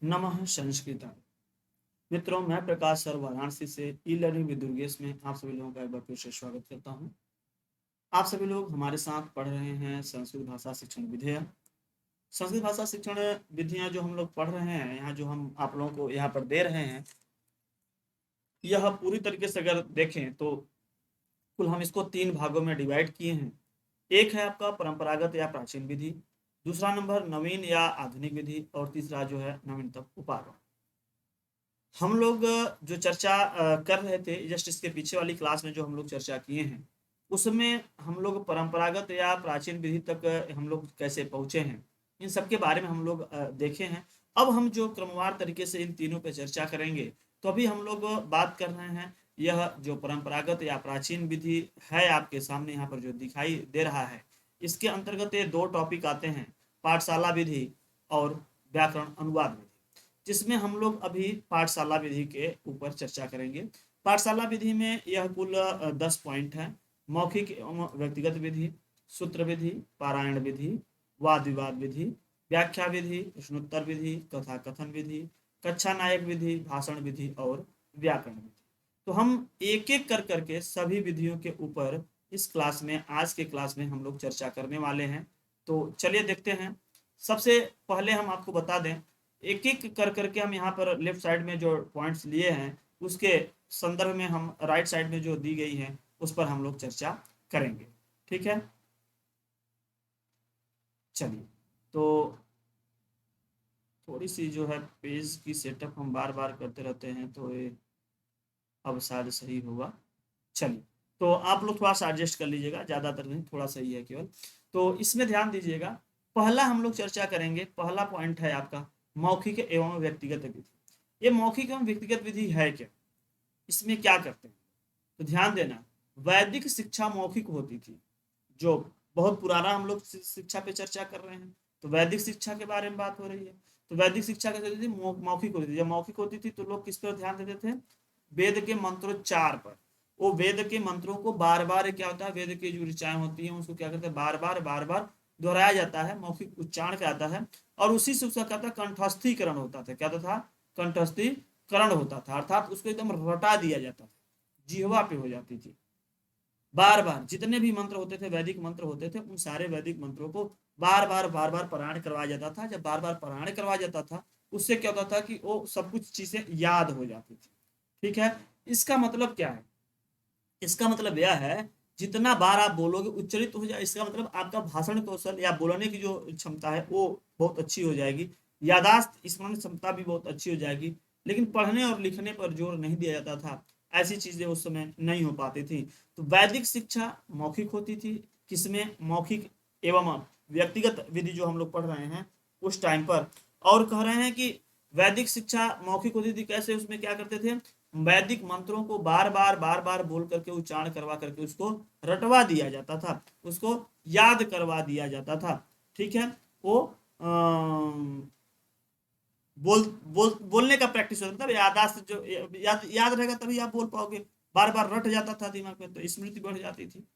नमः संस्कृतम। मित्रों, मैं प्रकाश सर वाराणसी से ई लर्निंग विद दुर्गेश में आप सभी लोगों का एक बार फिर से स्वागत करता हूं। आप सभी लोग हमारे साथ पढ़ रहे हैं संस्कृत भाषा शिक्षण विधेयक। संस्कृत भाषा शिक्षण विधियां जो हम लोग पढ़ रहे हैं, यहाँ जो हम आप लोगों को यहाँ पर दे रहे हैं, यह पूरी तरीके से अगर देखें तो कुल हम इसको 3 भागों में डिवाइड किए हैं। एक है आपका परंपरागत या प्राचीन विधि, दूसरा नंबर नवीन या आधुनिक विधि, और तीसरा जो है नवीनतम उपागम। हम लोग जो चर्चा कर रहे थे जस्ट इसके पीछे वाली क्लास में जो हम लोग चर्चा किए हैं, उसमें हम लोग परंपरागत या प्राचीन विधि तक हम लोग कैसे पहुंचे हैं, इन सब के बारे में हम लोग देखे हैं। अब हम जो क्रमवार तरीके से इन तीनों पे चर्चा करेंगे, तो अभी हम लोग बात कर रहे हैं यह जो परंपरागत या प्राचीन विधि है आपके सामने यहाँ पर जो दिखाई दे रहा है, इसके अंतर्गत ये 2 टॉपिक आते हैं, पाठशाला विधि और व्याकरण अनुवाद विधि, जिसमें हम लोग अभी पाठशाला विधि के ऊपर चर्चा करेंगे। पाठशाला विधि में यह कुल 10 पॉइंट है। मौखिक एवं व्यक्तिगत विधि, सूत्र विधि, पारायण विधि, वाद विवाद विधि, व्याख्या विधि, प्रश्नोत्तर विधि, कथा कथन विधि, कक्षा नायक विधि, भाषण विधि और व्याकरण विधि। तो हम एक एक कर करके सभी विधियों के ऊपर इस क्लास में, आज के क्लास में हम लोग चर्चा करने वाले हैं। तो चलिए देखते हैं। सबसे पहले हम आपको बता दें, एक एक कर करके हम यहाँ पर लेफ्ट साइड में जो पॉइंट्स लिए हैं, उसके संदर्भ में हम राइट साइड में जो दी गई है उस पर हम लोग चर्चा करेंगे। ठीक है, चलिए। तो थोड़ी सी जो है पेज की सेटअप हम बार बार करते रहते हैं, तो ये अब शायद सही होगा। चलिए, तो आप लोग थोड़ा सा एडजस्ट कर लीजिएगा, ज़्यादातर नहीं, थोड़ा सही है केवल। तो इसमें ध्यान दीजिएगा, पहला हम लोग चर्चा करेंगे, पहला पॉइंट है आपका मौखिक एवं व्यक्तिगत विधि। ये मौखिक एवं व्यक्तिगत विधि है क्या, इसमें क्या करते हैं? तो ध्यान देना, वैदिक शिक्षा मौखिक होती थी। जो बहुत पुराना हम लोग शिक्षा पे चर्चा कर रहे हैं, तो वैदिक शिक्षा के बारे में बात हो रही है। तो वैदिक शिक्षा कैसे होती थी? मौखिक होती थी। जब मौखिक होती थी तो लोग किस पर ध्यान देते थे? वेद के मंत्रोच्चार पर। वो वेद के मंत्रों को बार बार, क्या होता है, वेद की जो ऋचाएं होती हैं उसको क्या करते हैं, बार बार दोहराया जाता है, मौखिक उच्चारण कहता है। और उसी से उसका क्या होता है, कंठस्थीकरण होता था। क्या होता था? कंठस्थीकरण होता था, अर्थात उसको एकदम रटा दिया जाता था, जिह्वा पे हो जाती थी। बार बार जितने भी मंत्र होते थे, वैदिक मंत्र होते थे, उन सारे वैदिक मंत्रों को बार बार पारायण करवाया जाता था। जब बार बार पारायण करवाया जाता था, उससे क्या होता था कि वो सब कुछ चीजें याद हो जाती थी। ठीक है, इसका मतलब क्या है? इसका मतलब यह है, जितना बार आप बोलोगे उच्चरित हो जाए, इसका मतलब आपका भाषण कौशल या बोलने की जो क्षमता है वो बहुत अच्छी हो जाएगी। यादाश्त स्मरण क्षमता भी बहुत अच्छी हो जाएगी। लेकिन पढ़ने और लिखने पर जोर नहीं दिया जाता था, ऐसी चीजें उस समय नहीं हो पाती थी। तो वैदिक शिक्षा मौखिक होती थी। किसमें? मौखिक एवं व्यक्तिगत विधि जो हम लोग पढ़ रहे हैं उस टाइम पर। और कह रहे हैं कि वैदिक शिक्षा मौखिक होती थी कैसे? उसमें क्या करते थे, वैदिक मंत्रों को बार बार बोल करके, उच्चारण करवा करके उसको रटवा दिया जाता था, उसको याद करवा दिया जाता था। ठीक है, वो बोलने का प्रैक्टिस होता था, यादाश्त जो याद रहेगा तभी आप बोल पाओगे। बार बार रट जाता था दिमाग में, तो स्मृति बढ़ जाती थी।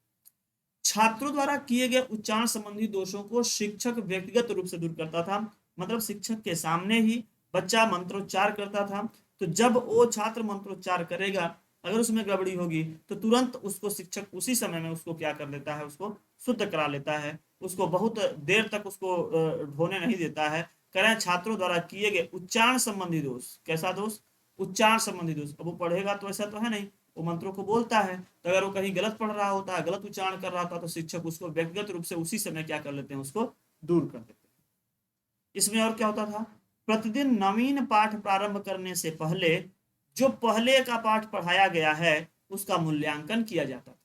छात्रों द्वारा किए गए उच्चारण संबंधी दोषों को शिक्षक व्यक्तिगत रूप से दूर करता था। मतलब शिक्षक के सामने ही बच्चा मंत्रोच्चार करता था, तो जब वो छात्र मंत्रोच्चार करेगा, अगर उसमें गड़बड़ी होगी तो तुरंत उसको शिक्षक उसी समय में उसको क्या कर लेता है, उसको शुद्ध करा लेता है। उसको बहुत देर तक उसको ढोने नहीं देता है। कह रहे हैं छात्रों द्वारा किए गए उच्चारण संबंधी दोष। कैसा दोष? उच्चारण संबंधी दोष। अब वो पढ़ेगा तो ऐसा तो है नहीं, वो मंत्रों को बोलता है, तो अगर वो कहीं गलत पढ़ रहा होता है, गलत उच्चारण कर रहा होता, तो शिक्षक उसको व्यक्तिगत रूप से उसी समय क्या कर लेते हैं, उसको दूर कर देते हैं। इसमें और क्या होता था? प्रतिदिन नवीन पाठ प्रारंभ करने से पहले जो पहले का पाठ पढ़ाया गया है उसका मूल्यांकन किया जाता था।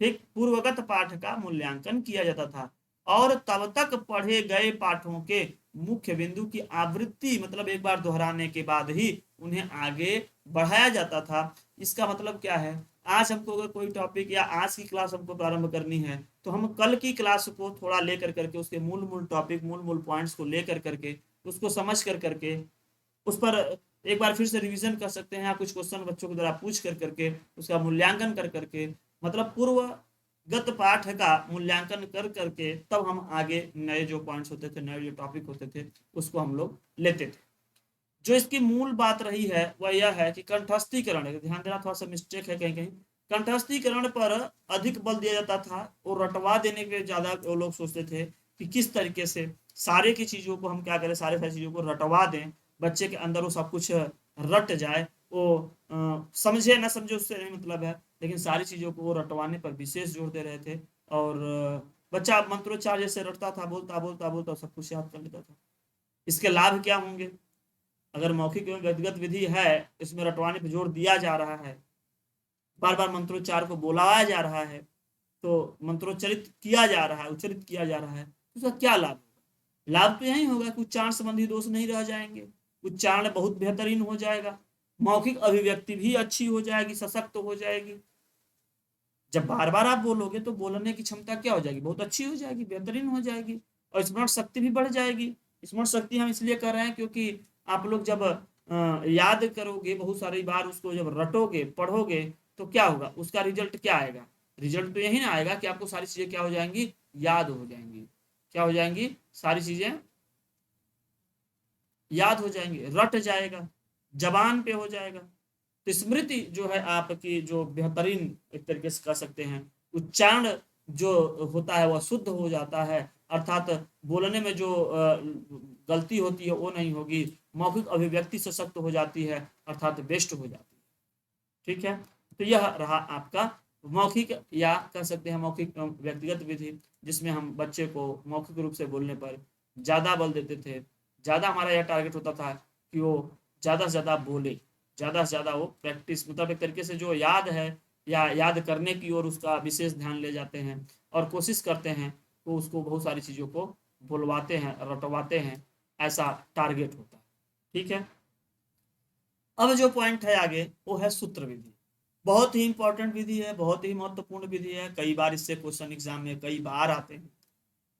ठीक, पूर्वगत पाठ का मूल्यांकन किया जाता था। और तब तक पढ़े गए पाठों के मुख्य बिंदु की आवृत्ति, मतलब एक बार दोहराने के बाद ही उन्हें आगे बढ़ाया जाता था। इसका मतलब क्या है? आज हमको अगर कोई टॉपिक या आज की क्लास हमको प्रारंभ करनी है, तो हम कल की क्लास को थोड़ा लेकर करके, उसके मूल टॉपिक, मूल पॉइंट्स को लेकर करके, उसको समझ कर करके, उस पर एक बार फिर से रिवीजन कर सकते हैं, या कुछ क्वेश्चन बच्चों के द्वारा पूछ कर करके उसका मूल्यांकन कर करके, मतलब पूर्वगत पाठ का मूल्यांकन कर करके, तब हम आगे नए जो पॉइंट्स होते थे, नए जो टॉपिक होते थे, उसको हम लोग लेते थे। जो इसकी मूल बात रही है वह यह है कि कंठस्थीकरण, ध्यान देना थोड़ा सा मिस्टेक है कहीं कहीं, कंठस्थीकरण पर अधिक बल दिया जाता था और रटवा देने के ज्यादा वो लोग सोचते थे कि किस तरीके से सारे की चीजों को हम क्या करें, सारे सारी चीजों को रटवा दें, बच्चे के अंदर वो सब कुछ रट जाए, वो समझे ना समझे उससे नहीं मतलब है, लेकिन सारी चीजों को वो रटवाने पर विशेष जोर दे रहे थे। और बच्चा मंत्रोच्चार जैसे रटता था, बोलता बोलता बोलता सब कुछ याद कर लेता था। इसके लाभ क्या होंगे? अगर मौखिक एवं व्यक्तिगत विधि है, इसमें रटवाने पर जोर दिया जा रहा है, बार बार मंत्रोच्चार को बुलाया जा रहा है, तो मंत्रोच्चरित किया जा रहा है, उच्चरित किया जा रहा है, तो उसका क्या लाभ होगा? लाभ तो यही होगा कि उच्चारण संबंधी दोष नहीं रह जाएंगे, उच्चारण बहुत बेहतरीन हो जाएगा, मौखिक अभिव्यक्ति भी अच्छी हो जाएगी, सशक्त हो जाएगी। जब बार बार आप बोलोगे तो बोलने की क्षमता क्या हो जाएगी? बहुत अच्छी हो जाएगी, बेहतरीन हो जाएगी, और स्मरण शक्ति भी बढ़ जाएगी। स्मरण शक्ति हम इसलिए कर रहे हैं क्योंकि आप लोग जब याद करोगे बहुत सारी बार, उसको जब रटोगे पढ़ोगे, तो क्या होगा, उसका रिजल्ट क्या आएगा? रिजल्ट तो यही ना आएगा कि आपको सारी चीजें क्या हो जाएंगी, याद हो जाएंगी। क्या हो जाएंगी? सारी चीजें याद हो जाएंगी, रट जाएगा, जबान पे हो जाएगा। तो स्मृति जो है आपकी, जो बेहतरीन एक तरीके से कह सकते हैं, उच्चारण जो होता है वह शुद्ध हो जाता है, अर्थात बोलने में जो गलती होती है वो नहीं होगी, मौखिक अभिव्यक्ति सशक्त हो जाती है, अर्थात बेस्ट हो जाती है। ठीक है, तो यह रहा आपका मौखिक, या कह सकते हैं मौखिक व्यक्तिगत विधि, जिसमें हम बच्चे को मौखिक रूप से बोलने पर ज़्यादा बल देते थे। ज़्यादा हमारा यह टारगेट होता था कि वो ज़्यादा से ज़्यादा बोले, ज़्यादा से ज़्यादा वो प्रैक्टिस, मतलब एक तरीके से जो याद है या याद करने की ओर उसका विशेष ध्यान ले जाते हैं और कोशिश करते हैं, तो उसको बहुत सारी चीज़ों को बुलवाते हैं, रटवाते हैं, ऐसा टारगेट होता है। ठीक है, अब जो पॉइंट है आगे वो है सूत्र विधि। बहुत ही इंपॉर्टेंट विधि है, बहुत ही महत्वपूर्ण विधि है, कई बार इससे क्वेश्चन एग्जाम में कई बार आते हैं।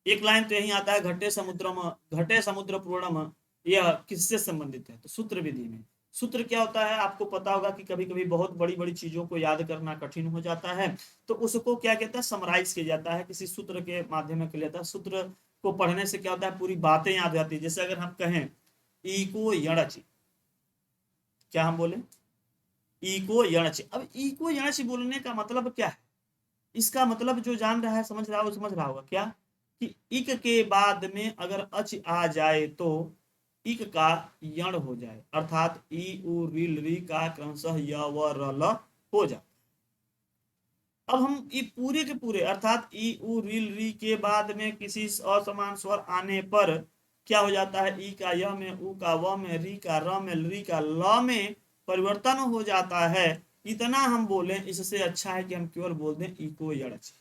एक लाइन तो यही आता है, घटे समुद्रम घटे समुद्र पूर्णम, यह किससे संबंधित है? तो सूत्र विधि में। सूत्र क्या होता है? आपको पता होगा कि कभी कभी बहुत बड़ी बड़ी चीजों को याद करना कठिन हो जाता है, तो उसको क्या कहता है, समराइज किया जाता है, किसी सूत्र के माध्यम में किया जाता है। सूत्र को पढ़ने से क्या होता है, पूरी बातें याद आती है। जैसे अगर हम कहें इको यणच, क्या हम बोले, इको यणच, अब इको यणच बोलने का मतलब क्या है? इसका मतलब जो जान रहा है, समझ रहा है, वो समझ रहा होगा क्या, कि इक के बाद में अगर अच आ जाए तो इक का यण हो जाए, अर्थात ई उ रील री का क्रमशः य व र ल हो जाए। अब हम ये पूरे के पूरे, अर्थात ई उ रील री के बाद में किसी असमान स्वर आने पर क्या हो जाता है, ई का य में, उ का व में, री का र में, री का ल में परिवर्तन हो जाता है। इतना हम बोले, इससे अच्छा है कि हम केवल बोल दें इको यणच।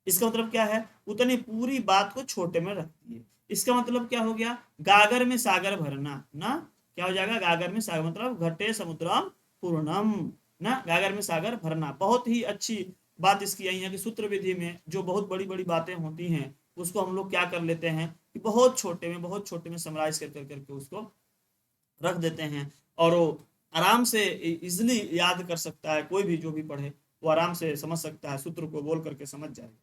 इसका मतलब क्या है, उतनी पूरी बात को छोटे में रखती है। इसका मतलब क्या हो गया, गागर में सागर भरना ना, क्या हो जाएगा, गागर में सागर, मतलब घटे समुद्रम पूर्णम ना, गागर में सागर भरना। बहुत ही अच्छी बात इसकी यही है कि सूत्र विधि में जो बहुत बड़ी बड़ी बातें होती हैं, उसको हम लोग क्या कर लेते हैं कि बहुत छोटे में, बहुत छोटे में समराइज कर करके उसको रख देते हैं, और वो आराम से इजिली याद कर सकता है। कोई भी जो भी पढ़े वो आराम से समझ सकता है, सूत्र को बोल करके समझ जाएगा।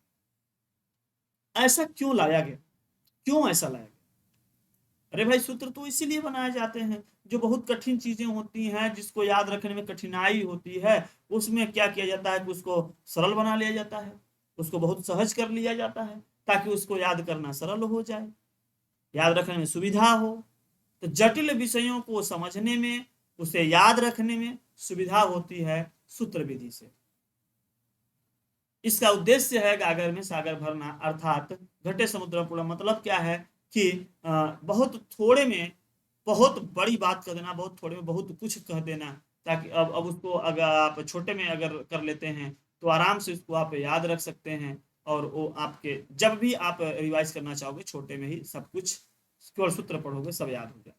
ऐसा क्यों लाया गया, क्यों ऐसा लाया गया? अरे भाई, सूत्र तो इसीलिए बनाए जाते हैं, जो बहुत कठिन चीजें होती हैं, जिसको याद रखने में कठिनाई होती है, उसमें क्या किया जाता है कि उसको सरल बना लिया जाता है, उसको बहुत सहज कर लिया जाता है, ताकि उसको याद करना सरल हो जाए, याद रखने में सुविधा हो। तो जटिल विषयों को समझने में, उसे याद रखने में सुविधा होती है सूत्र विधि से। इसका उद्देश्य है गागर में सागर भरना, अर्थात घटे समुद्र पूर्ण, मतलब क्या है कि बहुत थोड़े में बहुत बड़ी बात कर देना, बहुत थोड़े में बहुत कुछ कह देना, ताकि अब उसको अगर आप छोटे में अगर कर लेते हैं तो आराम से उसको आप याद रख सकते हैं, और वो आपके जब भी आप रिवाइज करना चाहोगे, छोटे में ही सब कुछ, केवल सूत्र पढ़ोगे सब याद हो जाए।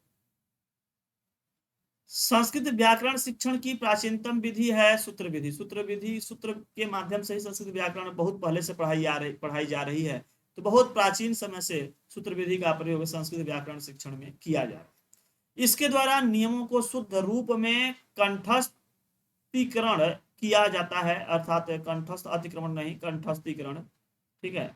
संस्कृत व्याकरण शिक्षण की प्राचीनतम विधि है सूत्र विधि। सूत्र विधि, सूत्र के माध्यम से ही संस्कृत व्याकरण बहुत पहले से पढ़ाई जा रही है। तो बहुत प्राचीन समय से सूत्र विधि का प्रयोग संस्कृत व्याकरण शिक्षण में किया जा रहा है। इसके द्वारा नियमों को शुद्ध रूप में कंठस्थीकरण किया जाता है, अर्थात कंठस्थ अतिक्रमण नहीं, कंठस्थीकरण। ठीक है,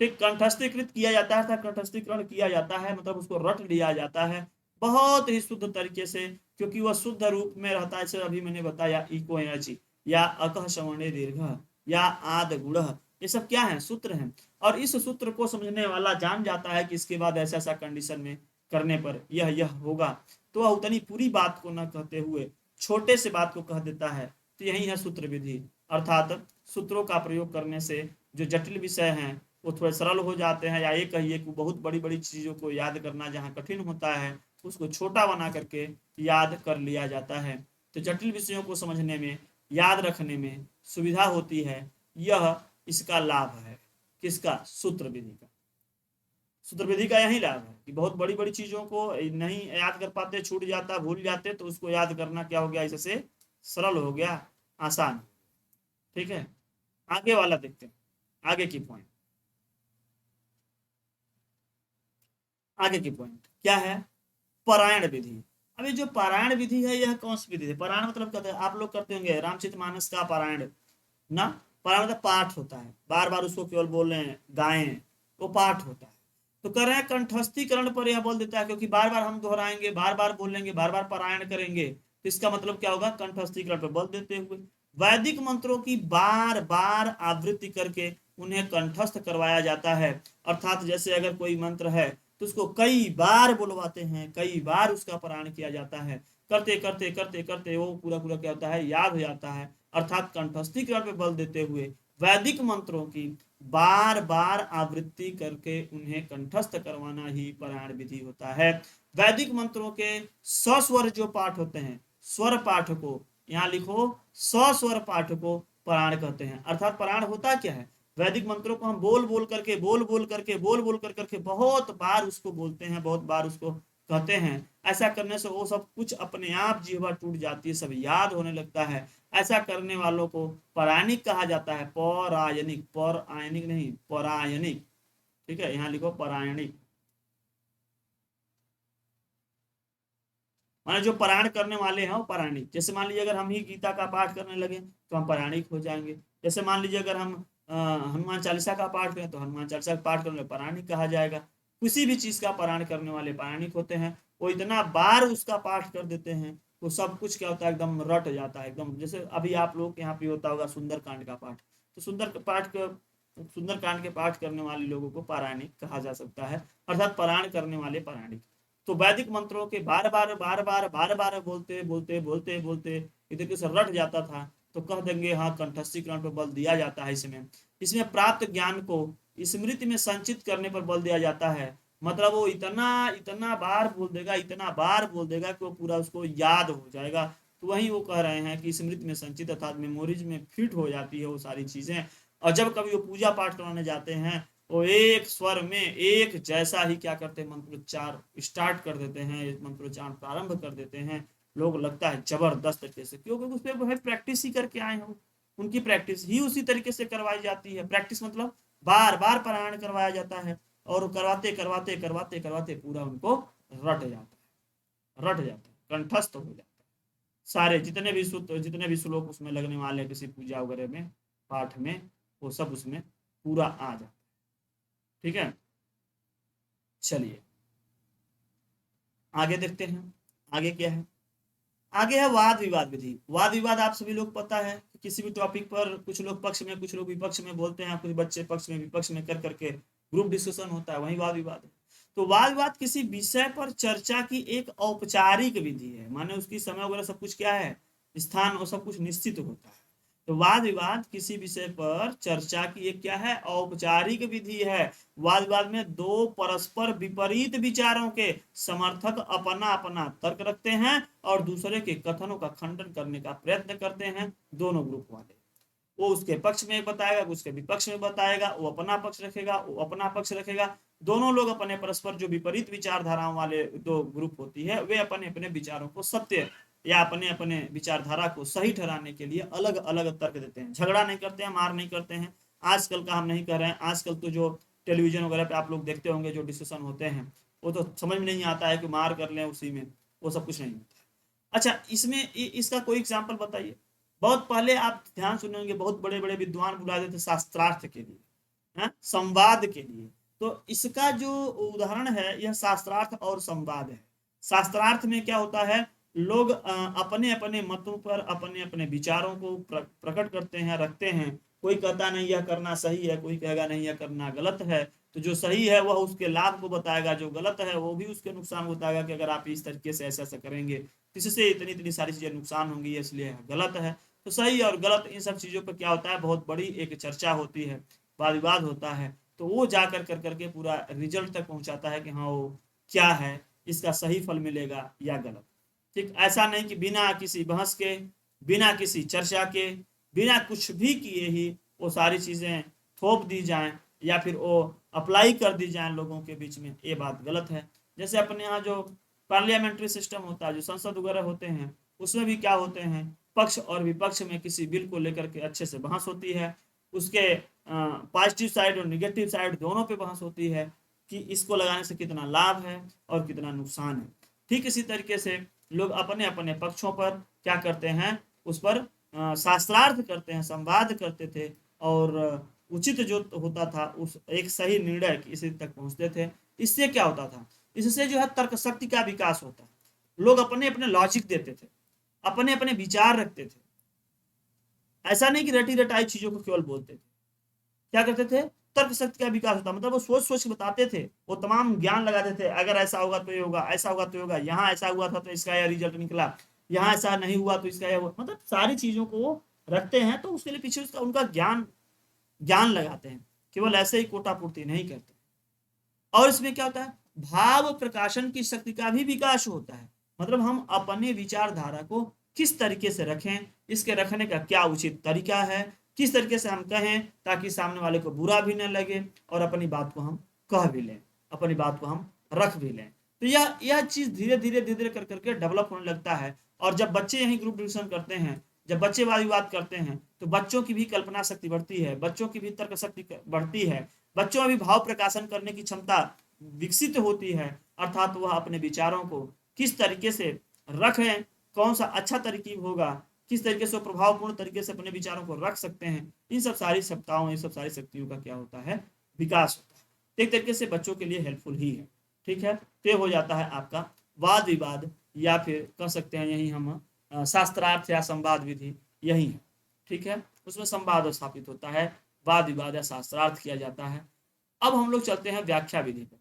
ठीक, कंठस्थीकृत किया जाता है, कंठस्थीकरण किया जाता है मतलब उसको रट लिया जाता है बहुत ही शुद्ध तरीके से, क्योंकि वह शुद्ध रूप में रहता है। जैसे अभी मैंने बताया इको एनर्जी या अकह सवर्णे दीर्घ या आद गुण, ये सब क्या है, सूत्र हैं। और इस सूत्र को समझने वाला जान जाता है कि इसके बाद ऐसा ऐसा कंडीशन में करने पर यह होगा, तो वह उतनी पूरी बात को न कहते हुए छोटे से बात को कह देता है। तो यही है सूत्र विधि, अर्थात सूत्रों का प्रयोग करने से जो जटिल विषय हैं वो थोड़े सरल हो जाते हैं, या ये कहिए कि बहुत बड़ी बड़ी चीजों को याद करना जहाँ कठिन होता है उसको छोटा बना करके याद कर लिया जाता है। तो जटिल विषयों को समझने में, याद रखने में सुविधा होती है, यह इसका लाभ है। किसका, सूत्र विधि का। सूत्र विधि का यही लाभ है कि बहुत बड़ी बड़ी चीजों को नहीं याद कर पाते, छूट जाता, भूल जाते, तो उसको याद करना क्या हो गया, इससे सरल हो गया, आसान। ठीक है, आगे वाला देखते हैं, आगे की पॉइंट, आगे की पॉइंट क्या है, पारायण विधि। अभी जो पारायण विधि है यह कौन सी विधि है, पारायण मतलब कहते हैं, आप लोग करते होंगे रामचरितमानस का पारायण ना, पारायण मतलब पाठ होता है, बार बार उसको केवल बोल रहे हैं, गाएं, वो पाठ होता है। तो कर रहे हैं कंठस्थीकरण पर यह बोल देता है, क्योंकि बार बार हम दोहराएंगे, बार बार बोलेंगे, बार बार पारायण करेंगे, तो इसका मतलब क्या होगा, कंठस्थीकरण पर बल देते हुए वैदिक मंत्रों की बार बार आवृत्ति करके उन्हें कंठस्थ करवाया जाता है। अर्थात जैसे अगर कोई मंत्र है तो उसको कई बार बुलवाते हैं, कई बार उसका पारायण किया जाता है, करते करते करते करते वो पूरा पूरा क्या होता है, याद हो जाता है। अर्थात कंठस्थीकरण पे बल देते हुए वैदिक मंत्रों की बार बार आवृत्ति करके उन्हें कंठस्थ करवाना ही पारायण विधि होता है। वैदिक मंत्रों के सस्वर जो पाठ होते हैं, स्वर पाठ को यहाँ लिखो, सस्वर पाठ को पारायण कहते हैं। अर्थात पारायण होता क्या है, वैदिक मंत्रों को हम बोल बोल करके, बोल बोल करके, बोल बोल कर करके बहुत बार उसको बोलते हैं, बहुत बार उसको कहते हैं। ऐसा करने से वो सब कुछ अपने आप जीवा टूट जाती है, सब याद होने लगता है। ऐसा करने वालों को पौराणिक कहा जाता है, पौरायनिक, पौरायनिक नहीं, पौरायनिक। ठीक है, यहाँ लिखो पौरायनिक, माने जो पारायण करने वाले हैं वो पौराणिक। जैसे मान लीजिए अगर हम ही गीता का पाठ करने लगे तो हम पौराणिक हो जाएंगे। जैसे मान लीजिए अगर हम हनुमान चालीसा का पाठ करें तो हनुमान चालीसा का पाठ करने वाले पौराणिक कहा जाएगा। किसी भी चीज का पारायण करने वाले पौराणिक होते हैं। वो इतना बार उसका पाठ कर देते हैं तो सब कुछ क्या होता है, एकदम रट जाता है एकदम। जैसे अभी आप लोग यहाँ पे होता होगा सुंदर कांड का पाठ, तो सुंदर कांड के पाठ करने वाले लोगों को पारायणिक कहा जा सकता है, अर्थात पारायण करने वाले पारायणिक। तो वैदिक मंत्रों के बार बार बार बार बार बार बोलते बोलते बोलते बोलते इधर से रट जाता था, तो कह देंगे हाँ कंठस्थीकरण पर बल दिया जाता है। इसमें इसमें प्राप्त ज्ञान को स्मृति में संचित करने पर बल दिया जाता है। मतलब वो इतना इतना बार बोल देगा, इतना बार बोल देगा कि वो पूरा उसको याद हो जाएगा। तो वही वो कह रहे हैं कि स्मृति में संचित अर्थात मेमोरीज में फिट हो जाती है वो सारी चीजें। और जब कभी वो पूजा पाठ करवाने जाते हैं वो एक स्वर में एक जैसा ही क्या करते हैं, मंत्रोच्चार स्टार्ट कर देते हैं, मंत्रोच्चार प्रारंभ कर देते हैं। लोग लगता है जबरदस्त तरीके से, क्योंकि उस पर प्रैक्टिस ही करके आए हो, उनकी प्रैक्टिस ही उसी तरीके से करवाई जाती है। प्रैक्टिस मतलब बार बार पारायण करवाया जाता है, और करवाते करवाते करवाते करवाते पूरा उनको रट जाता है, रट जाता है, कंठस्थ हो जाता है। सारे जितने भी सूत्र, जितने भी श्लोक उसमें लगने वाले किसी पूजा वगैरह में, पाठ में, वो सब उसमें पूरा आ जाता है। ठीक है, चलिए आगे देखते हैं, आगे क्या है। आगे है वाद विवाद विधि। वाद विवाद आप सभी लोग पता है कि किसी भी टॉपिक पर कुछ लोग पक्ष में, कुछ लोग विपक्ष में बोलते हैं, कुछ बच्चे पक्ष में विपक्ष में कर करके ग्रुप डिस्कशन होता है, वही वाद विवाद है। तो वाद विवाद किसी विषय पर चर्चा की एक औपचारिक विधि है, माने उसकी समय वगैरह सब कुछ क्या है, स्थान और सब कुछ निश्चित होता है। तो वाद विवाद किसी विषय पर चर्चा की एक क्या है, औपचारिक विधि है। वाद विवाद में दो परस्पर विपरीत विचारों के समर्थक अपना अपना तर्क रखते हैं और दूसरे के कथनों का खंडन करने का प्रयत्न करते हैं। दोनों ग्रुप वाले, वो उसके पक्ष में बताएगा, उसके विपक्ष में बताएगा, वो अपना पक्ष रखेगा, वो अपना पक्ष रखेगा। दोनों लोग अपने परस्पर जो विपरीत विचारधाराओं वाले दो ग्रुप होती है, वे अपने अपने विचारों को सत्य या अपने अपने विचारधारा को सही ठहराने के लिए अलग अलग तर्क देते हैं। झगड़ा नहीं करते हैं, मार नहीं करते हैं। आजकल का हम नहीं कर रहे हैं। आजकल तो जो टेलीविजन वगैरह पे आप लोग देखते होंगे जो डिस्कशन होते हैं, वो तो समझ में नहीं आता है कि मार कर लें उसी में, वो सब कुछ नहीं होता है। अच्छा, इसमें इसका कोई एग्जाम्पल बताइए। बहुत पहले आप ध्यान सुनेंगे, बहुत बड़े बड़े विद्वान बुलाए जाते शास्त्रार्थ के लिए, संवाद के लिए। तो इसका जो उदाहरण है यह शास्त्रार्थ और संवाद है। शास्त्रार्थ में क्या होता है, लोग अपने अपने मतों पर अपने अपने विचारों को प्रकट करते हैं, रखते हैं। कोई कहता नहीं यह करना सही है, कोई कहेगा नहीं यह करना गलत है। तो जो सही है वह उसके लाभ को बताएगा, जो गलत है वो भी उसके नुकसान बताएगा कि अगर आप इस तरीके से ऐसा ऐसा करेंगे तो इससे इतनी इतनी सारी चीजें नुकसान होंगी, इसलिए गलत है। तो सही और गलत इन सब चीजों पर क्या होता है, बहुत बड़ी एक चर्चा होती है, वाद विवाद होता है। तो वो जाकर कर करके पूरा रिजल्ट तक पहुंचाता है कि हाँ वो क्या है, इसका सही फल मिलेगा या गलत। ठीक, ऐसा नहीं कि बिना किसी बहस के, बिना किसी चर्चा के, बिना कुछ भी किए ही वो सारी चीजें थोप दी जाएं या फिर वो अप्लाई कर दी जाए लोगों के बीच में, ये बात गलत है। जैसे अपने यहाँ जो पार्लियामेंट्री सिस्टम होता है, जो संसद वगैरह होते हैं, उसमें भी क्या होते हैं, पक्ष और विपक्ष में किसी बिल को लेकर के अच्छे से बहस होती है, उसके पॉजिटिव साइड और निगेटिव साइड दोनों पे बहस होती है कि इसको लगाने से कितना लाभ है और कितना नुकसान है। ठीक इसी तरीके से लोग अपने अपने पक्षों पर क्या करते हैं, उस पर शास्त्रार्थ करते हैं, संवाद करते थे और उचित जो होता था उस एक सही निर्णय इसी तक पहुंचते थे। इससे क्या होता था, इससे जो है तर्क शक्ति का विकास होता है। लोग अपने अपने लॉजिक देते थे, अपने अपने विचार रखते थे। ऐसा नहीं कि रटी रटाई चीजों को केवल बोलते थे। क्या करते थे, तर्क शक्ति का विकास होता, मतलब वो सोच सोच के बताते थे, वो तमाम ज्ञान लगाते थे। अगर ऐसा होगा तो ये होगा, ऐसा होगा तो ये होगा, यहाँ ऐसा हुआ था तो इसका यह रिजल्ट निकला, यहाँ ऐसा नहीं हुआ तो इसका यह, मतलब सारी चीजों को वो रखते हैं। तो उसके लिए पीछे उसका उनका ज्ञान ज्ञान लगाते हैं, केवल ऐसे ही कोटा पूर्ति नहीं करते। और इसमें क्या होता है, भाव प्रकाशन की शक्ति का भी विकास होता है। मतलब हम अपने विचारधारा को किस तरीके से रखें, इसके रखने का क्या उचित तरीका है, किस तरीके से हम कहें ताकि सामने वाले को बुरा भी न लगे और अपनी बात को हम कह भी लें, अपनी बात को हम रख भी लें। तो यह चीज धीरे धीरे धीरे धीरे कर करके डेवलप होने लगता है। और जब बच्चे यही ग्रुप डिस्कशन करते हैं, जब बच्चे वाद विवाद करते हैं, तो बच्चों की भी कल्पना शक्ति बढ़ती है, बच्चों की भी तर्क शक्ति बढ़ती है, बच्चों में भी भाव प्रकाशन करने की क्षमता विकसित होती है। अर्थात वह अपने विचारों को किस तरीके से रखें, कौन सा अच्छा तरीका होगा, किस तरीके से प्रभावपूर्ण तरीके से अपने विचारों को रख सकते हैं, इन सब सारी क्षमताओं, इन सब सारी शक्तियों का क्या होता है, विकास होता है। एक तरीके से बच्चों के लिए हेल्पफुल ही है। ठीक है, तो हो जाता है आपका वाद विवाद, या फिर कह सकते हैं यही हम शास्त्रार्थ या संवाद विधि यही है। ठीक है, उसमें संवाद स्थापित होता है, वाद विवाद या शास्त्रार्थ किया जाता है। अब हम लोग चलते हैं व्याख्या विधि पर।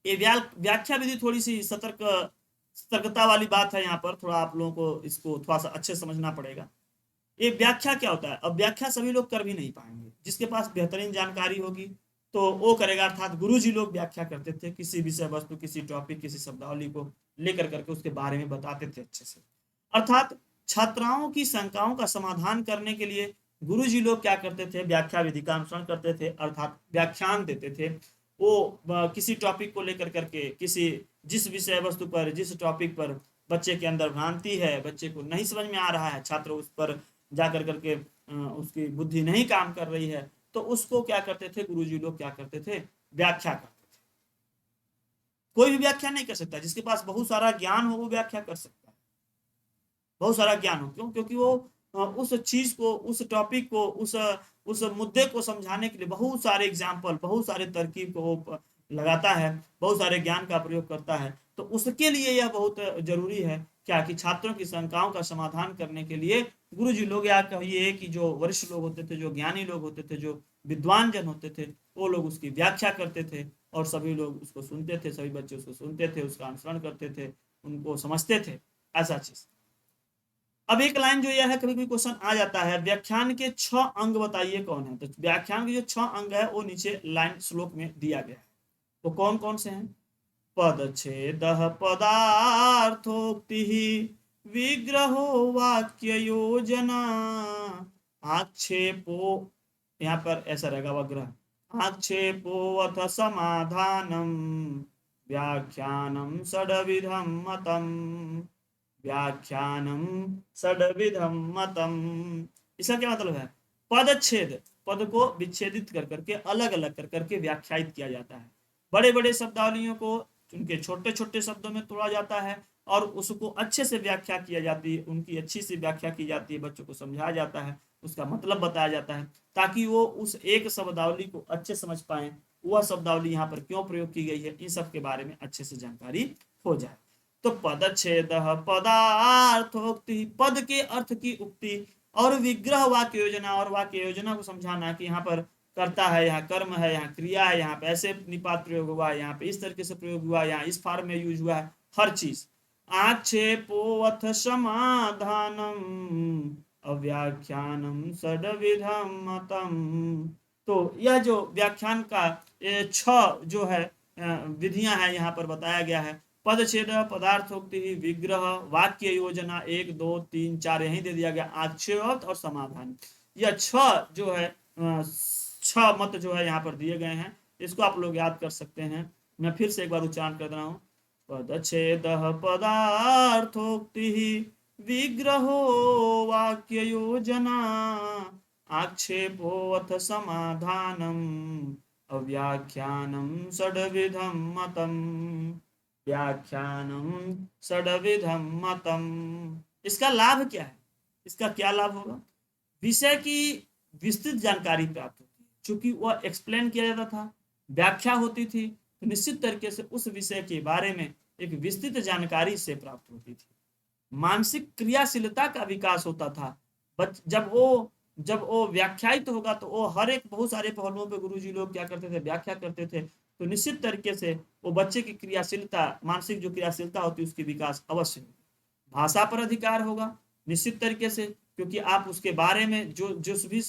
ये व्याख्या विधि थोड़ी सी सतर्कता वाली बात है, यहाँ पर थोड़ा आप लोगों को इसको थोड़ा सा अच्छे समझना पड़ेगा। ये व्याख्या क्या होता है, अब व्याख्या सभी लोग कर भी नहीं पाएंगे। जिसके पास बेहतरीन जानकारी होगी तो वो करेगा। अर्थात गुरुजी लोग व्याख्या करते थे, किसी विषय वस्तु, किसी टॉपिक, किसी शब्दावली को लेकर करके उसके बारे में बताते थे अच्छे से। अर्थात छात्राओं की शंकाओं का समाधान करने के लिए गुरुजी लोग क्या करते थे, व्याख्या विधि का अनुसरण करते थे, अर्थात व्याख्यान देते थे। वो किसी टॉपिक को लेकर करके, किसी जिस विषय वस्तु पर, जिस टॉपिक पर बच्चे के अंदर भ्रांति है, बच्चे को नहीं समझ में आ रहा है, छात्र उस पर जाकर करके उसकी बुद्धि नहीं काम कर रही है, तो उसको क्या करते थे गुरुजी लोग, क्या करते थे, व्याख्या करते थे। कोई भी व्याख्या नहीं कर सकता, जिसके पास बहुत सारा ज्ञान हो वो व्याख्या कर सकता है, बहुत सारा ज्ञान हो। क्यों? क्योंकि वो उस चीज को, उस टॉपिक को, उस मुद्दे को समझाने के लिए बहुत सारे एग्जाम्पल, बहुत सारे तरकीब को वो लगाता है, बहुत सारे ज्ञान का प्रयोग करता है। तो उसके लिए यह बहुत जरूरी है क्या, कि छात्रों की शंकाओं का समाधान करने के लिए गुरुजी लोग, या कहिए कि जो वरिष्ठ लोग होते थे, जो ज्ञानी लोग होते थे, जो विद्वान जन होते थे, वो लोग उसकी व्याख्या करते थे और सभी लोग उसको सुनते थे, सभी बच्चे उसको सुनते थे, उसका अनुसरण करते थे, उनको समझते थे, ऐसा चीज। अब एक लाइन जो यह है, कभी कभी क्वेश्चन आ जाता है, व्याख्यान के 6 अंग बताइए कौन है। तो व्याख्यान के जो 6 अंग है वो नीचे लाइन श्लोक में दिया गया है। वो कौन कौन से हैं, पदच्छेद पदार्थोक्ति, विग्रहो वाक्य योजना, आक्षेपो, यहाँ पर ऐसा रहेगा वग्रह, आक्षेपो अथ समाधानम, व्याख्यानम षड्विधम मतम, व्याख्यानम षड्विधम मतम। इसका क्या मतलब है, पदच्छेद, पद को विच्छेदित कर करके, अलग अलग कर करके व्याख्यायित किया जाता है। बड़े बड़े शब्दावलियों को उनके छोटे छोटे शब्दों में तोड़ा जाता है और उसको अच्छे से व्याख्या किया जाती है, उनकी अच्छी सी व्याख्या की जाती है, बच्चों को समझाया जाता है। उसका मतलब बताया जाता है, ताकि वो उस एक शब्दावली को अच्छे समझ पाए, वह शब्दावली यहाँ पर क्यों प्रयोग की गई है, इन सब के बारे में अच्छे से जानकारी हो जाए। तो पदच्छेद पदार्थोक्ति, पद के अर्थ की उक्ति, और विग्रह वाक्य योजना, और वाक्य योजना को समझाना कि यहाँ पर करता है, यहाँ कर्म है, यहाँ क्रिया है, यहाँ पे ऐसे निपात प्रयोग हुआ है, यहाँ पे इस तरीके से प्रयोग हुआ है, यहाँ इस फॉर्म में यूज हुआ है, हर चीज। आक्षेपोऽथ समाधानम अव्याख्यानम षड्विधम मतम। तो यह जो व्याख्यान का ये 6 जो है विधियां हैं यहाँ पर बताया गया है। पदच्छेद, पदार्थोक्ति, विग्रह, वाक्य योजना, 1 2 3 4 यही दे दिया गया, आक्षेप और समाधान। यह 6 जो है 6 मत जो है यहाँ पर दिए गए हैं, इसको आप लोग याद कर सकते हैं। मैं फिर से एक बार उच्चारण कर रहा हूँ। पदच्छेद पदार्थोक्ति विग्रहो वाक्य योजना आक्षेपोऽथ समाधानम अव्याख्यानम षड्विधम मतम, व्याख्यानम षड्विधम मतम। इसका लाभ क्या है, इसका क्या लाभ होगा? विषय की विस्तृत जानकारी प्राप्त होती है, चूंकि वह एक्सप्लेन किया जाता था, व्याख्या होती थी, तो निश्चित तरीके से उस विषय के बारे में एक विस्तृत जानकारी से प्राप्त होती थी। मानसिक क्रियाशीलता का विकास होता था। जब वो व्याख्यायित होगा तो वो हर एक बहुत सारे पहलुओं पे गुरुजी लोग क्या करते थे, व्याख्या करते थे, तो निश्चित तरीके से वो बच्चे की क्रियाशीलता, मानसिक जो क्रियाशीलता होती है उसकी विकास अवश्य होगी। भाषा पर अधिकार होगा निश्चित तरीके से, क्योंकि आप उसके बारे में जो भी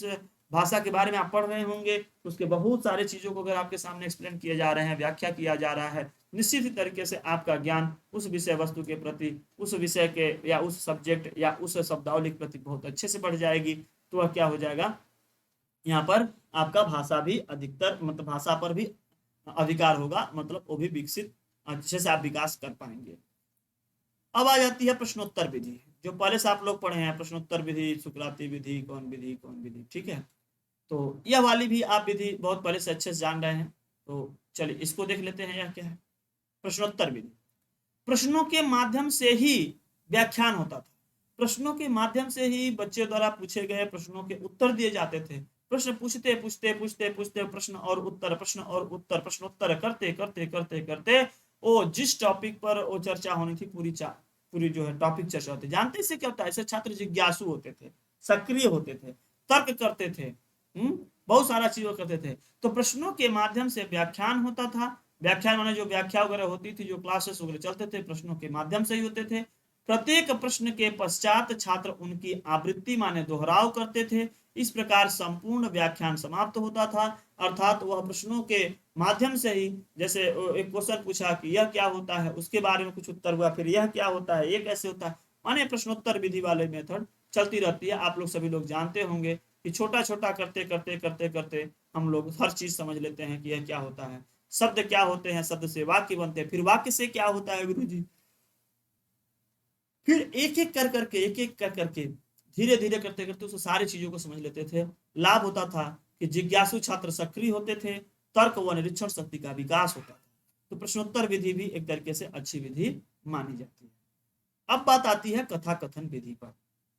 भाषा के बारे में आप पढ़ रहे होंगे, उसके बहुत सारे चीजों को अगर आपके सामने एक्सप्लेन किया जा रहे हैं, व्याख्या किया जा रहा है, निश्चित ही तरीके से आपका ज्ञान उस विषय वस्तु के प्रति, उस विषय के या उस सब्जेक्ट या उस शब्दावली के प्रति बहुत अच्छे से बढ़ जाएगी। तो वह क्या हो जाएगा, यहाँ पर आपका भाषा भी अधिकतर, मतलब भाषा पर भी अधिकार होगा, मतलब वो भी विकसित अच्छे से आप विकास कर पाएंगे। अब आ जाती है प्रश्नोत्तर विधि, जो पहले से आप लोग पढ़े हैं, प्रश्नोत्तर विधि, सुकराती विधि, कौन विधि, ठीक है। तो यह वाली भी आप विधि बहुत पहले से अच्छे से जान रहे हैं। तो चलिए इसको देख लेते हैं, यह क्या है प्रश्नोत्तर विधि। प्रश्नों के माध्यम से ही व्याख्यान होता था, प्रश्नों के माध्यम से ही बच्चे द्वारा पूछे गए प्रश्नों के उत्तर दिए जाते थे। प्रश्न पूछते पूछते पूछते पूछते प्रश्न और उत्तर, प्रश्न और उत्तर, प्रश्नोत्तर करते करते करते करते वो जिस टॉपिक पर वो चर्चा होनी थी, पूरी जो है टॉपिक चर्चा होती। जानते इससे क्या होता है, ऐसे छात्र जिज्ञासु होते थे, सक्रिय होते थे, तर्क करते थे, बहुत सारा चीजों करते थे। तो प्रश्नों के माध्यम से व्याख्यान होता था। व्याख्यान माने जो व्याख्या वगैरह होती थी, जो क्लासेस वगैरह चलते थे, प्रश्नों के माध्यम से ही होते थे। प्रत्येक प्रश्न के पश्चात छात्र उनकी आवृत्ति माने दोहराव करते थे। इस प्रकार संपूर्ण व्याख्यान समाप्त होता था। अर्थात वह प्रश्नों के माध्यम से ही, जैसे एक क्वेश्चन पूछा कि यह क्या होता है, उसके बारे में कुछ उत्तर हुआ, फिर यह क्या होता है, ये कैसे होता है, माने प्रश्नोत्तर विधि वाले मेथड चलती रहती है। आप लोग सभी लोग जानते होंगे कि छोटा छोटा करते करते करते करते हम लोग हर चीज समझ लेते हैं कि यह क्या होता है, शब्द क्या होते हैं, शब्द से वाक्य बनते हैं, फिर वाक्य से क्या होता है गुरुजी, फिर एक एक कर करके धीरे धीरे करते करते उस सारी चीजों को समझ लेते थे। लाभ होता था कि जिज्ञासु छात्र सक्रिय होते थे, तर्क व निरीक्षण शक्ति का विकास होता था। तो प्रश्नोत्तर विधि भी एक तरीके से अच्छी विधि मानी जाती है। अब बात आती है कथा कथन विधि पर।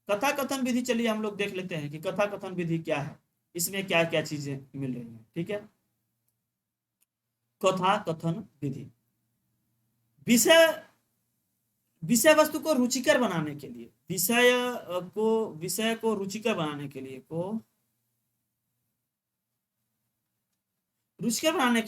कथा कथन विधि चलिए हम लोग देख लेते हैं कि कथा कथन विधि क्या है, इसमें क्या क्या चीजें मिल रही हैं। ठीक है, कथा कथन विधि विषय वस्तु को रुचिकर बनाने के लिए, विषय को रुचिकर बनाने के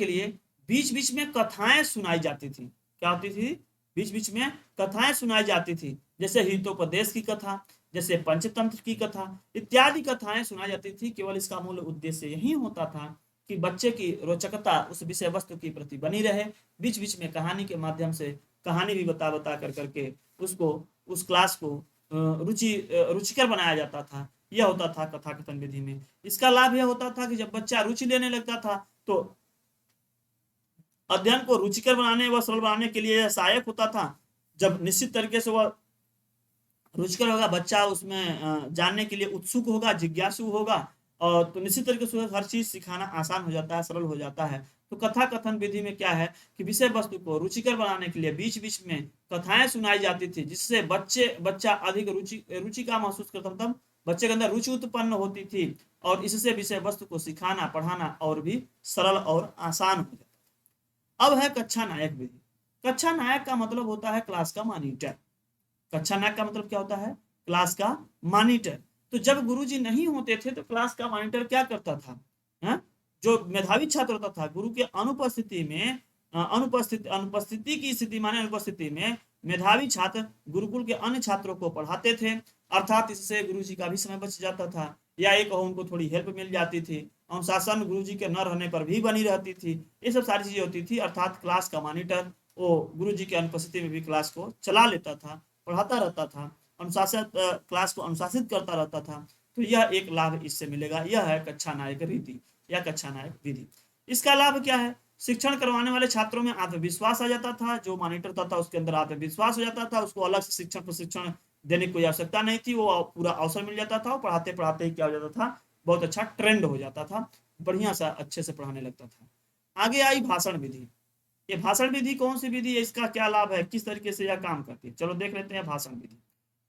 लिए, बीच बीच में कथाएं सुनाई जाती थी। क्या होती थी, बीच बीच में कथाएं सुनाई जाती थी, जैसे हितोपदेश की कथा, जैसे पंचतंत्र की कथा इत्यादि कथाएं सुनाई जाती थी। केवल इसका मूल उद्देश्य यही होता था कि बच्चे की रोचकता उस विषय वस्तु के प्रति बनी रहे। बीच बीच में कहानी के माध्यम से कहानी भी बता बता कर करके उसको, उस क्लास को रुचिकर बनाया जाता था। यह होता था कथा कथन विधि में। इसका लाभ यह होता था कि जब बच्चा रुचि लेने लगता था तो अध्ययन को रुचिकर बनाने व सरल बनाने के लिए सहायक होता था। जब निश्चित तरीके से वह रुचिकर होगा, बच्चा उसमें जानने के लिए उत्सुक होगा, जिज्ञासु होगा, और तो निश्चित तरीके से हर चीज सिखाना आसान हो जाता है, सरल हो जाता है। तो कथा कथन विधि में क्या है कि विषय वस्तु को रुचिकर बनाने के लिए बीच बीच में कथाएं सुनाई जाती थी, जिससे बच्चा अधिक रुचि का महसूस करता था, बच्चे के अंदर रुचि उत्पन्न होती थी और इससे विषय वस्तु को सिखाना पढ़ाना और भी सरल और आसान हो जाता। अब है कक्षा नायक विधि। कक्षा नायक का मतलब होता है क्लास का मॉनिटर। कक्षा नायक का मतलब क्या होता है? क्लास का मॉनिटर। तो जब गुरुजी नहीं होते थे तो क्लास का मॉनिटर क्या करता था? है? जो मेधावी छात्र होता था गुरु के अनुपस्थिति में, अनुपस्थिति की स्थिति माने अनुपस्थिति में मेधावी छात्र गुरुकुल के अन्य छात्रों को पढ़ाते थे, अर्थात इससे गुरुजी का भी समय बच जाता था, या एक उनको थोड़ी हेल्प मिल जाती थी। अनुशासन गुरुजी के न रहने पर भी बनी रहती थी। ये सब सारी चीजें होती थी, अर्थात क्लास का मॉनिटर वो गुरुजी की अनुपस्थिति में भी क्लास को चला लेता था, पढ़ाता रहता था, अनुशासित क्लास को अनुशासित करता रहता था। तो यह एक लाभ इससे मिलेगा। यह है कक्षा नायक रीति या कक्षा नायक विधि। इसका लाभ क्या है? शिक्षण करवाने वाले छात्रों में आत्मविश्वास आ जाता था। जो मॉनिटर था उसके अंदर आत्मविश्वास हो जाता था, उसको अलग से शिक्षण प्रशिक्षण देने की कोई आवश्यकता नहीं थी, वो पूरा अवसर मिल जाता था। पढ़ाते पढ़ाते ही क्या हो जाता था? बहुत अच्छा ट्रेंड हो जाता था, बढ़िया सा अच्छे से पढ़ाने लगता था। आगे आई भाषण विधि। ये भाषण विधि कौन सी विधि है, इसका क्या लाभ है, किस तरीके से यह काम करती है, चलो देख लेते हैं भाषण विधि।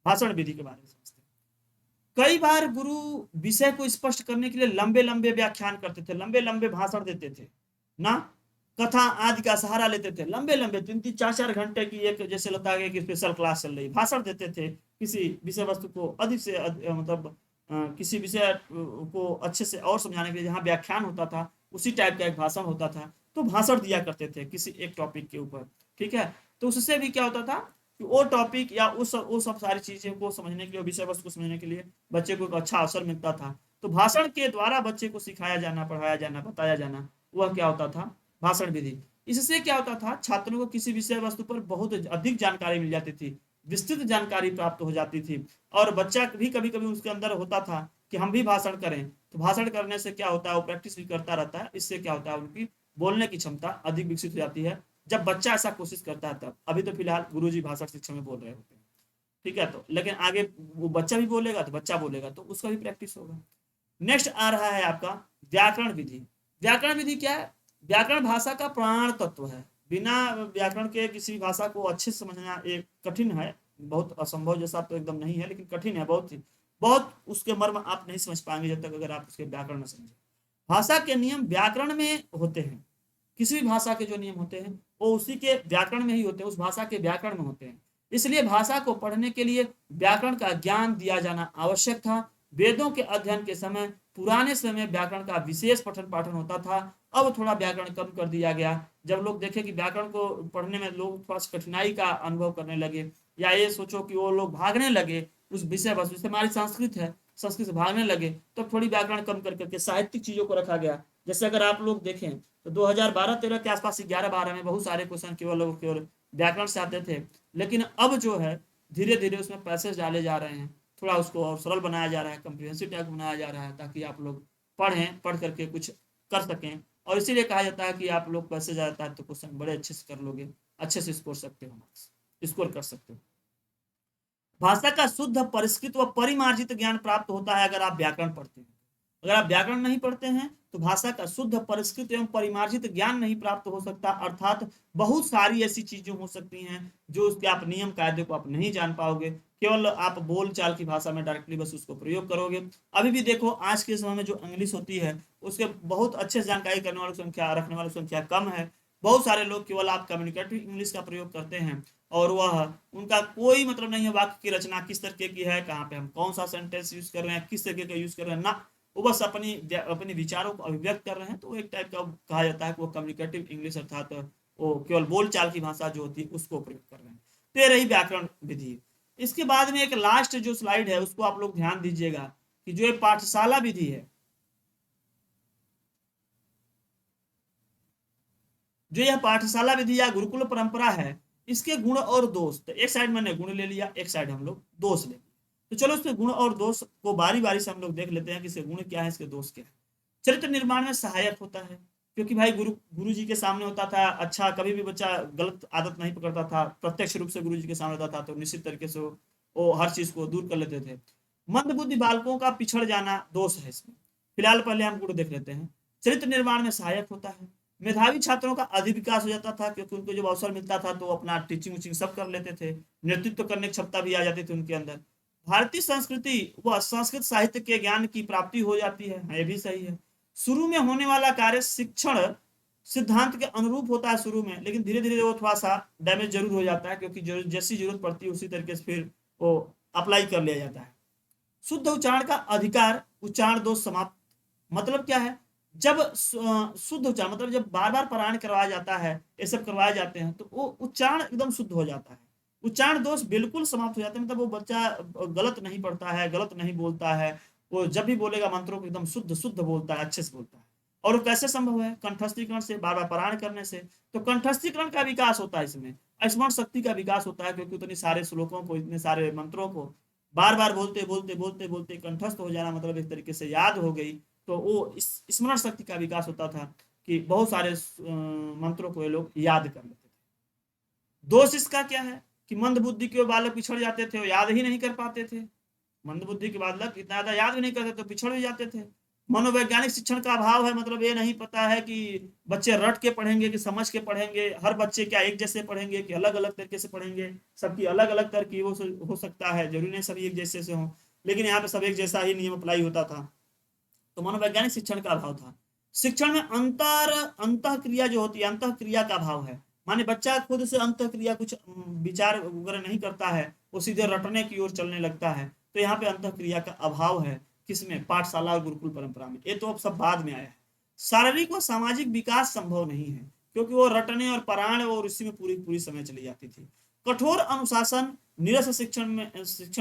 भाषण विधि के बारे में समझते हैं। कई बार गुरु विषय को स्पष्ट करने के लिए लंबे लंबे व्याख्यान करते थे, लंबे लंबे भाषण देते थे ना, कथा आदि का सहारा लेते थे, लंबे लंबे 3-4 घंटे की एक, जैसे लगता है कि स्पेशल क्लास चल रही, भाषण देते थे किसी विषय वस्तु को अधिक से मतलब किसी विषय को अच्छे से और समझाने के लिए जहाँ व्याख्यान होता था उसी टाइप का एक भाषण होता था। तो भाषण दिया करते थे किसी एक टॉपिक के ऊपर, ठीक है। तो उससे भी क्या होता था कि वो टॉपिक या उस सब सारी चीजें को समझने के लिए, विषय वस्तु को समझने के लिए बच्चे को एक अच्छा अवसर मिलता था। तो भाषण के द्वारा बच्चे को सिखाया जाना, पढ़ाया जाना, बताया जाना, वह क्या होता था? भाषण विधि। इससे क्या होता था? छात्रों को किसी विषय वस्तु पर बहुत अधिक जानकारी मिल जाती थी, विस्तृत जानकारी प्राप्त हो जाती थी। और बच्चा भी कभी कभी उसके अंदर होता था कि हम भी भाषण करें। तो भाषण करने से क्या होता है? वो प्रैक्टिस भी करता रहता है, इससे क्या होता है? उनकी बोलने की क्षमता अधिक विकसित हो जाती है जब बच्चा ऐसा कोशिश करता है तब। अभी तो फिलहाल गुरुजी भाषण शिक्षा में बोल रहे होते हैं, ठीक है। तो लेकिन आगे वो बच्चा भी बोलेगा तो बच्चा बोलेगा तो उसका भी प्रैक्टिस होगा। नेक्स्ट आ रहा है आपका व्याकरण विधि। व्याकरण विधि क्या है? व्याकरण भाषा का प्राण तत्व है। बिना व्याकरण के किसी भाषा को अच्छे से समझना एक कठिन है, बहुत असंभव जैसा तो एकदम नहीं है, लेकिन कठिन है बहुत ही, बहुत उसके मर्म आप नहीं समझ पाएंगे जब तक अगर आप उसके व्याकरण में समझे। भाषा के नियम व्याकरण में होते हैं। किसी भी भाषा के जो नियम होते हैं वो उसी के व्याकरण में ही होते हैं, उस भाषा के व्याकरण में होते हैं। इसलिए भाषा को पढ़ने के लिए व्याकरण का ज्ञान दिया जाना आवश्यक था। वेदों के अध्ययन के समय पुराने समय व्याकरण का विशेष पठन पाठन होता था। अब थोड़ा व्याकरण कम कर दिया गया जब लोग देखे कि व्याकरण को पढ़ने में लोग थोड़ा कठिनाई का अनुभव करने लगे, या ये सोचो कि वो लोग भागने लगे उस विषय वस्तु से, हमारी संस्कृत है, संस्कृत से भागने लगे, तो थोड़ी व्याकरण कम कर करके साहित्यिक चीजों को रखा गया। जैसे अगर आप लोग देखें तो 2012-13 के आसपास 11-12 में बहुत सारे क्वेश्चन केवल व्याकरण से आते थे, लेकिन अब जो है धीरे धीरे उसमें पैसेज डाले जा रहे हैं, थोड़ा उसको और सरल बनाया जा रहा है, कम्प्रिहेंसिव टाइप बनाया जा रहा है, ताकि आप लोग पढ़ें, पढ़ करके कुछ कर सकें। और इसीलिए कहा जाता है कि आप लोग पैसेज आता है तो क्वेश्चन बड़े अच्छे से कर लोगे, अच्छे से स्कोर सकते हो, स्कोर कर सकते हो। भाषा का शुद्ध परिष्कृत व परिमार्जित ज्ञान प्राप्त होता है अगर आप व्याकरण पढ़ते हैं। अगर आप व्याकरण नहीं पढ़ते हैं तो भाषा का शुद्ध परिष्कृत एवं परिमार्जित ज्ञान नहीं प्राप्त हो सकता, अर्थात बहुत सारी ऐसी चीजें हो सकती हैं जो उसके आप नियम कायदे को आप नहीं जान पाओगे, केवल आप बोल चाल की भाषा में डायरेक्टली बस उसको प्रयोग करोगे। अभी भी देखो आज के समय में जो इंग्लिश होती है उसके बहुत अच्छे से जानकारी करने वालों की संख्या, रखने वालों की संख्या कम है। बहुत सारे लोग केवल आप कम्युनिकेटिव इंग्लिश का प्रयोग करते हैं और वह उनका कोई मतलब नहीं है वाक्य की रचना किस तरीके की है, कहाँ पे हम कौन सा सेंटेंस यूज कर रहे हैं, किस तरीके का यूज कर रहे हैं ना, वो बस अपनी विचारों को अभिव्यक्त कर रहे हैं। तो एक टाइप का कहा जाता है कि वो कम्युनिकेटिव इंग्लिश, अर्थात वो केवल बोलचाल की भाषा जो होती है उसको प्रयोग कर रहे हैं। तो ये रही व्याकरण विधि। इसके बाद में एक लास्ट जो स्लाइड है उसको आप लोग ध्यान दीजिएगा कि जो ये पाठशाला विधि है, जो यह पाठशाला विधि या गुरुकुल परंपरा है, इसके गुण और दोष, तो एक साइड मैंने गुण ले लिया, एक साइड हम लोग दोष ले लिया। तो चलो इसके गुण और दोष को बारी बारी से हम लोग देख लेते हैं कि इसके गुण क्या है, इसके दोष क्या है। चरित्र निर्माण में सहायक होता है, क्योंकि भाई गुरु जी के सामने होता था, अच्छा कभी भी बच्चा गलत आदत नहीं पकड़ता था, प्रत्यक्ष रूप से गुरु जी के सामने होता था तो निश्चित तरीके से वो हर चीज को दूर कर लेते थे। मंद बुद्धि बालकों का पिछड़ जाना दोष है इसमें। फिलहाल पहले हम गुण देख लेते हैं। चरित्र निर्माण में सहायक होता है, मेधावी छात्रों का अधिक विकास हो जाता था, क्योंकि उनको जब अवसर मिलता था तो अपना टीचिंग उचिंग सब कर लेते थे, नेतृत्व करने की क्षमता भी आ जाती थी उनके अंदर। भारतीय संस्कृति व संस्कृत साहित्य के ज्ञान की प्राप्ति हो जाती है, ये भी सही है। शुरू में होने वाला कार्य शिक्षण सिद्धांत के अनुरूप होता है शुरू में, लेकिन धीरे धीरे वो थोड़ा सा डैमेज जरूर हो जाता है, क्योंकि जैसी जरूरत पड़ती है उसी तरीके से फिर वो अप्लाई कर लिया जाता है। शुद्ध उच्चारण का अधिकार, उच्चारण दोष समाप्त। मतलब क्या है, जब शुद्ध उच्चारण मतलब जब बार बार पारायण करवाया जाता है, ये सब करवाए जाते हैं, तो वो उच्चारण एकदम शुद्ध हो जाता है, उच्चारण दोष बिल्कुल समाप्त हो जाते हैं। मतलब वो बच्चा गलत नहीं पढ़ता है, गलत नहीं बोलता है, वो जब भी बोलेगा मंत्रों को एकदम शुद्ध शुद्ध बोलता है, अच्छे से बोलता है। और वो कैसे संभव है, कंठस्थीकरण से, बार बार पारायण करने से। तो कंठस्थीकरण का विकास होता है, इसमें स्मरण शक्ति का विकास होता है, क्योंकि उतने सारे श्लोकों को, इतने सारे मंत्रों को बार बार बोलते बोलते बोलते बोलते कंठस्थ हो जाना, मतलब एक तरीके से याद हो गई, तो वो इस स्मरण शक्ति का विकास होता था कि बहुत सारे मंत्रों को ये लोग याद कर लेते थे। दोष इसका क्या है कि मंद बुद्धि के बालक पिछड़ जाते थे, वो याद ही नहीं कर पाते थे। मंद बुद्धि के बालक इतना ज्यादा याद भी नहीं करते तो पिछड़ भी जाते थे। मनोवैज्ञानिक शिक्षण का अभाव है, मतलब ये नहीं पता है कि बच्चे रट के पढ़ेंगे कि समझ के पढ़ेंगे, हर बच्चे क्या एक जैसे पढ़ेंगे कि अलग अलग तरीके से पढ़ेंगे, सबकी अलग अलग तरकीबों से हो सकता है, जरूरी नहीं सभी एक जैसे से हो, लेकिन यहाँ पे सब एक जैसा ही नियम अप्लाई होता था। तो मनोवैज्ञानिक शिक्षण का अभाव था। शिक्षण में अंत क्रिया जो होती है, अंत क्रिया का अभाव है। माने बच्चा खुद से अंत क्रिया कुछ विचार वगैरह नहीं करता है, वो सीधे रटने की ओर चलने लगता है। तो यहाँ पे अंत क्रिया का अभाव है, किसमें, पाठशाला और गुरुकुल परंपरा में। ये तो अब सब बाद में आया है। शारीरिक व सामाजिक विकास संभव नहीं है, क्योंकि वो रटने और पारायण और उसी में पूरी पूरी समय चली जाती थी। कठोर अनुशासन निरस शिक्षण में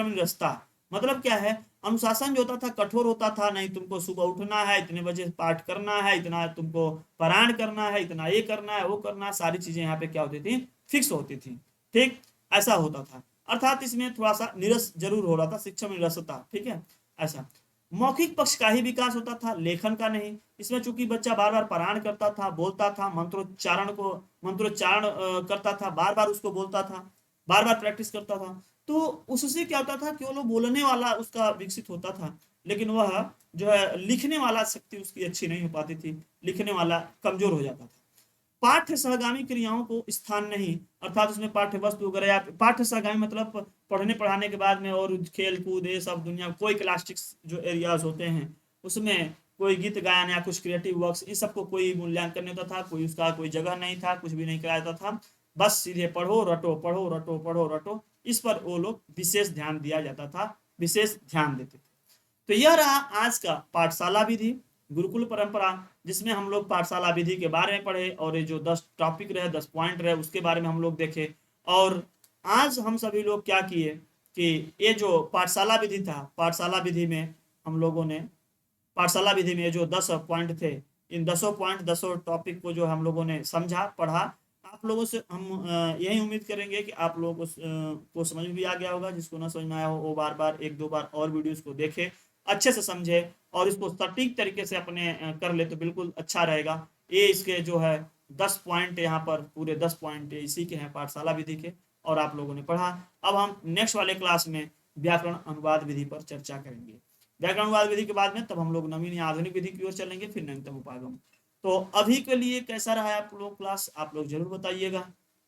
निरसता। मतलब क्या है, अनुशासन जो होता था कठोर होता था, नहीं तुमको सुबह उठना है, इतने बजे पाठ करना है, इतना तुमको पारायण करना है, इतना ये करना है, वो करना है, सारी चीजें यहाँ पे क्या होती थी, फिक्स होती थी। ठीक, ऐसा होता था। अर्थात इसमें थोड़ा सा निरस जरूर हो रहा था, शिक्षा में निरसता, ठीक है। ऐसा मौखिक पक्ष का ही विकास होता था, लेखन का नहीं। इसमें चूंकि बच्चा बार बार पारायण करता था, बोलता था, मंत्रोच्चारण करता था, बार बार उसको बोलता था, बार बार प्रैक्टिस करता था, तो उससे क्या होता था, केवल बोलने वाला उसका विकसित होता था, लेकिन वह जो है लिखने वाला शक्ति उसकी अच्छी नहीं हो पाती थी, लिखने वाला कमजोर हो जाता था। पाठ्य सहगामी क्रियाओं को स्थान नहीं, अर्थात उसमें पाठ्य वस्तु वगैरह, या पाठ्य सहगामी मतलब पढ़ने पढ़ाने के बाद में और खेल कूद ये सब दुनिया, कोई क्लास्टिक्स जो एरियाज होते हैं उसमें कोई गीत गायन या कुछ क्रिएटिव वर्क्स, इन सबको कोई मूल्यांकन नहीं होता था, कोई उसका कोई जगह नहीं था, कुछ भी नहीं कराया जाता था। बस सीधे पढ़ो रटो, पढ़ो रटो, पढ़ो रटो, इस पर वो लोग विशेष ध्यान दिया जाता था, विशेष ध्यान देते थे। तो यह रहा आज का पाठशाला विधि, गुरुकुल परंपरा, जिसमें हम लोग पाठशाला विधि के बारे में पढ़े, और ये जो 10 टॉपिक रहे, 10 पॉइंट रहे, उसके बारे में हम लोग देखे। और आज हम सभी लोग क्या किए कि ये जो पाठशाला विधि था, पाठशाला विधि में हम लोगों ने, पाठशाला विधि में जो 10 पॉइंट थे, इन 10 पॉइंट 10 टॉपिक को जो हम लोगों ने समझा, पढ़ा, आप लोगों से हम यही उम्मीद करेंगे कि आप लोगों को समझ भी आ गया होगा। जिसको ना समझ में आया हो वो बार बार 1-2 बार और वीडियोस को देखे, अच्छे से समझे, और इसको सटीक तरीके से अपने कर ले तो बिल्कुल अच्छा रहेगा। ये इसके जो है 10 पॉइंट, यहाँ पर पूरे 10 पॉइंट इसी के हैं पाठशाला विधि के, और आप लोगों ने पढ़ा। अब हम नेक्स्ट वाले क्लास में व्याकरण अनुवाद विधि पर चर्चा करेंगे। व्याकरण अनुवाद विधि के बाद में तब हम लोग नवीन या आधुनिक विधि की ओर चलेंगे, फिर नवीनतम उपागम। तो अभी के लिए कैसा रहा है आप लोग क्लास, आप लोग जरूर बताइएगा।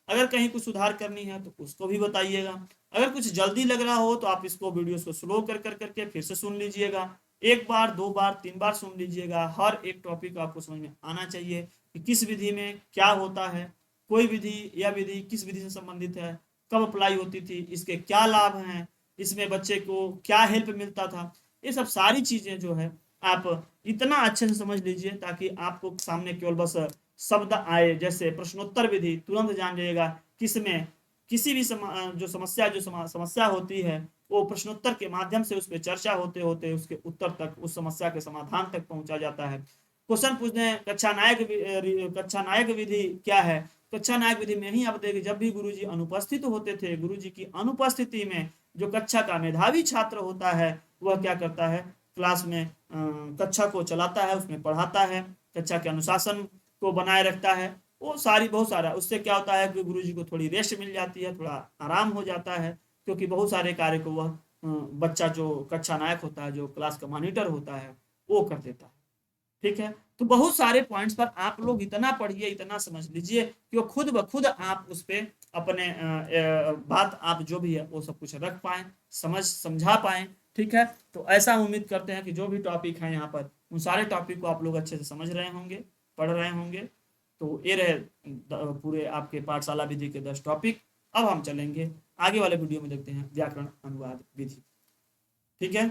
अगर कहीं कुछ सुधार करनी है तो उसको भी बताइएगा। अगर कुछ जल्दी लग रहा हो तो आप इसको वीडियोस को स्लो कर कर करके फिर से सुन लीजिएगा, 1 बार 2 बार 3 बार सुन लीजिएगा। हर एक टॉपिक आपको समझ में आना चाहिए कि किस विधि में क्या होता है, कोई विधि या विधि किस विधि से संबंधित है, कब अप्लाई होती थी, इसके क्या लाभ हैं, इसमें बच्चे को क्या हेल्प मिलता था। ये सब सारी चीजें जो है आप इतना अच्छे से समझ लीजिए ताकि आपको सामने केवल बस शब्द आए, जैसे प्रश्नोत्तर विधि तुरंत जान जाइएगा किसमें किसी भी समस्या होती है, वो प्रश्नोत्तर के माध्यम से उस पर चर्चा होते होते उसके उत्तर तक, उस समस्या के समाधान तक पहुंचा जाता है। क्वेश्चन पूछने कक्षा नायक विधि क्या है, कक्षा नायक विधि में ही आप देखिए, जब भी गुरुजी अनुपस्थित होते थे, गुरुजी की अनुपस्थिति में जो कक्षा का मेधावी छात्र होता है वह क्या करता है, क्लास में कक्षा को चलाता है, उसमें पढ़ाता है, कक्षा के अनुशासन को बनाए रखता है। वो बहुत सारा उससे क्या होता है कि गुरुजी को थोड़ी रेस्ट मिल जाती है, थोड़ा आराम हो जाता है, क्योंकि बहुत सारे कार्य को वह बच्चा जो कक्षा नायक होता है, जो क्लास का मॉनिटर होता है, वो कर देता है। ठीक है। तो बहुत सारे पॉइंट्स पर आप लोग इतना पढ़िए, इतना समझ लीजिए कि वो खुद ब खुद आप उस पर अपने बात आप जो भी है वो सब कुछ रख पाए, समझा पाए। ठीक है। तो ऐसा उम्मीद करते हैं कि जो भी टॉपिक है यहाँ पर उन सारे टॉपिक को आप लोग अच्छे से समझ रहे होंगे, पढ़ रहे होंगे। तो ये रहे पूरे आपके पाठशाला विधि के 10 टॉपिक। अब हम चलेंगे आगे वाले वीडियो में, देखते हैं व्याकरण अनुवाद विधि। ठीक है।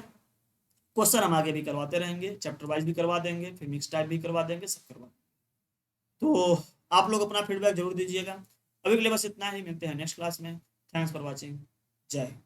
क्वेश्चन हम आगे भी करवाते रहेंगे, चैप्टर वाइज भी करवा देंगे, फिर मिक्स टाइप भी करवा देंगे, सब करवा। तो आप लोग अपना फीडबैक जरूर दीजिएगा। अभी के लिए बस इतना ही, मिलते हैं नेक्स्ट क्लास में। Thanks for watching. जय हिंद।